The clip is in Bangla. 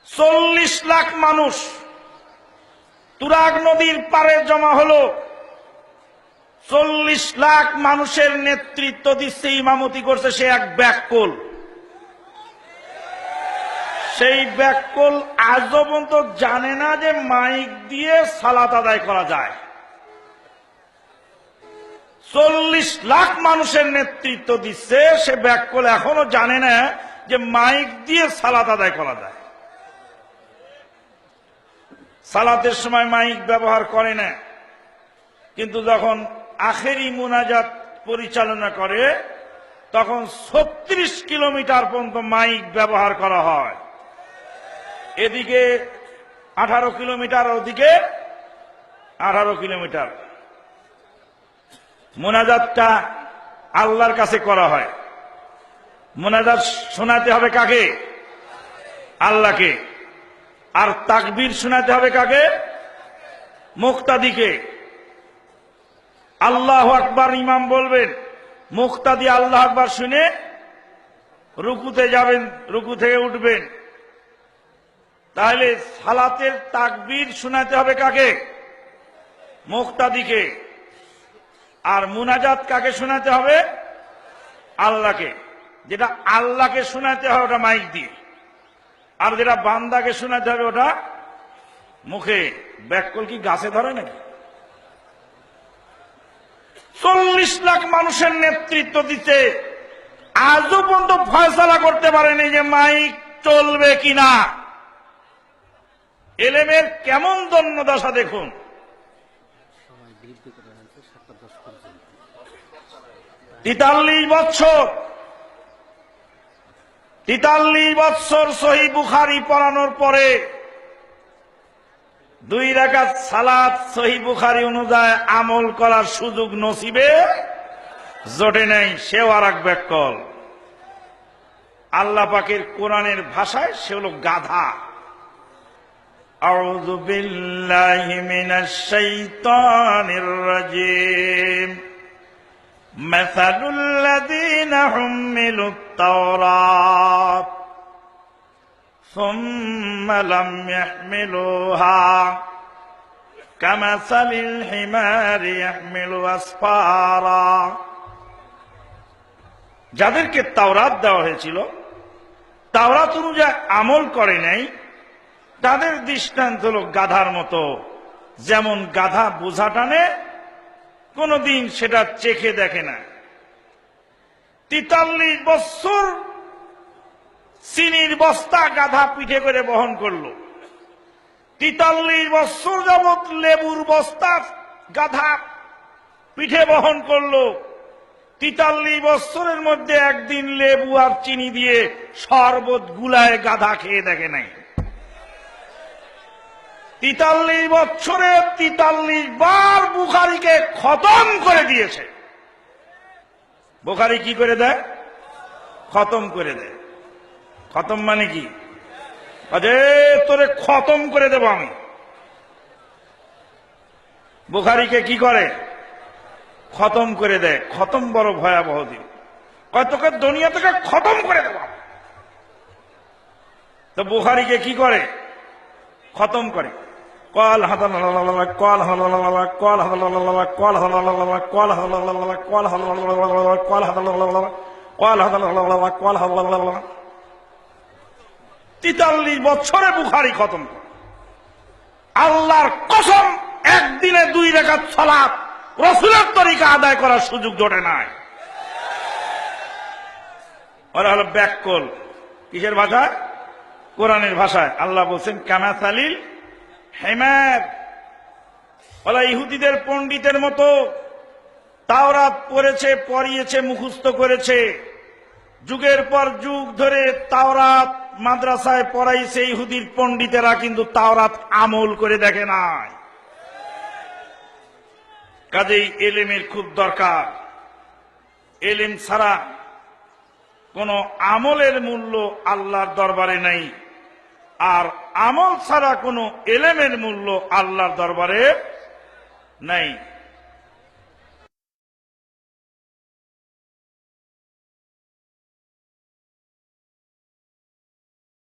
40 লাখ মানুষ তুরাগ নদীর পারে জমা হলো। 40 লাখ মানুষের নেতৃত্ব দিচ্ছে, ইমামতি করছে সে এক ব্যাককল। সেই ব্যাককল আজও পর্যন্ত জানে না যে মাইক দিয়ে সালাত আদায় করা যায়। 40 লাখ মানুষের নেতৃত্ব দিচ্ছে, সে ব্যাককল এখনো জানে না যে মাইক দিয়ে সালাত আদায় করা যায়। সালাতের সময় মাইক ব্যবহার করে না, কিন্তু যখন আখেরি মুনাজাত পরিচালনা করে তখন 36 কিলোমিটার পর্যন্ত মাইক ব্যবহার করা হয়। এদিকে 18 কিলোমিটার, ওদিকে 18 কিলোমিটার। মুনাজাতটা আল্লাহর কাছে করা হয়। মুনাজাত শোনাতে হবে কাকে? আল্লাহকে। আর তাকবীর শোনাতে হবে কাকে? মুক্তাদিকে। আল্লাহু আকবার ইমাম বলবেন, মুক্তাদি আল্লাহু আকবার শুনে রুকুতে যাবেন, রুকু থেকে উঠবেন। তাহলে সালাতের তাকবীর শোনাতে হবে কাকে? মুক্তাদিকে। আর মুনাজাত কাকে শোনাতে হবে? আল্লাহকে। যেটা আল্লাহকে শোনাতে হবে ওটা মাইক দিয়ে, আর যেটা বান্দাকে শোনাতে হবে ওটা মুখে। ব্যাককল কি গাছে ধরে নাকি? 40 লাখ মানুষের নেতৃত্ব দিতে আজও পর্যন্ত ফয়সালা করতে পারেনি যে মাইক চলবে কিনা। এলেমের কেমন দন্যদশা দেখুন। 43 বছর 43 বছর সহিহ বুখারী পড়ানোর পরে 2 রাকাত সালাত সহিহ বুখারী অনুযায়ী আমল করার সুযোগ নসিবে জোটে নাই। সেও আর এক ব্যাককল। আল্লাহ পাকের কোরআনের ভাষায় সে হলো গাধা। আউযু বিল্লাহি মিনাশ শাইতানির রাজীম। মাসালুল লাযীনা হুম্মিলুত তাওরাত সুম্মা লাম ইয়াহমিলুহা কামাসালিল হিমারি ইয়াহমিলু আসফারা। যাদেরকে তাওরাত দেওয়া হয়েছিল, তাওরাত অনুযায়ী আমল করে নাই, তাদের দৃষ্টান্ত হল গাধার মতো। যেমন গাধা বোঝা টানে, কোনদিন সেটা চেখে দেখে না। 43 বছর চিনির বস্তা গাধা পিঠে করে বহন করলো। 43 বছর যাবৎ লেবুর বস্তা গাধা পিঠে বহন করলো। 43 বছরের মধ্যে একদিন লেবু আর চিনি দিয়ে শরবত গুলায় গাধা খেয়ে দেখে নাই। 43 বছরে 43 বার বুখারীকে খতম করে দিয়েছে। বুখারী কি করে দেয়? খতম করে দেয়। খতম মানে কি? আরে তোরে খতম করে দেব আমি। বুখারীকে কি করে? খতম করে দেয়। খতম বড় ভয়াবহ দিন। তোকে দুনিয়া থেকে খতম করে দেব। তো বুখারীকে কি করে? খতম করে। কল হাদাল্লাহ কল হাদাল্লাহ কল হাদাল্লাহ কল হাদাল্লাহ কল হাদাল্লাহ কল হাদাল্লাহ কল হাদাল্লাহ কল হাদাল্লাহ কল হাদাল্লাহ। 43 বছরে বুখারী খতম করে। আল্লাহর কসম, একদিনে 2 রাকাত সালাত রাসূলের তরিকা আদায় করার সুযোগ জোটে নাই। ওরা হলো ব্যাককল। কিসের ভাষায়? কোরআনের ভাষায়। আল্লাহ বলছেন কামাসালিল হিমার। ওরা ইহুদিদের পণ্ডিতের মতো তাওরাত পড়েছে, পড়িয়েছে, মুখস্থ করেছে। যুগের পর যুগ ধরে তাওরাত মাদ্রাসায় পড়াইছে ইহুদির পণ্ডিতেরা, কিন্তু তাওরাত আমল করে দেখে নাই। কাজেই এলেমের খুব দরকার। এলেম ছাড়া কোন আমলের মূল্য আল্লাহর দরবারে নাই, আর আমল ছাড়া কোনো এলেমের মূল্য আল্লাহর দরবারে নাই।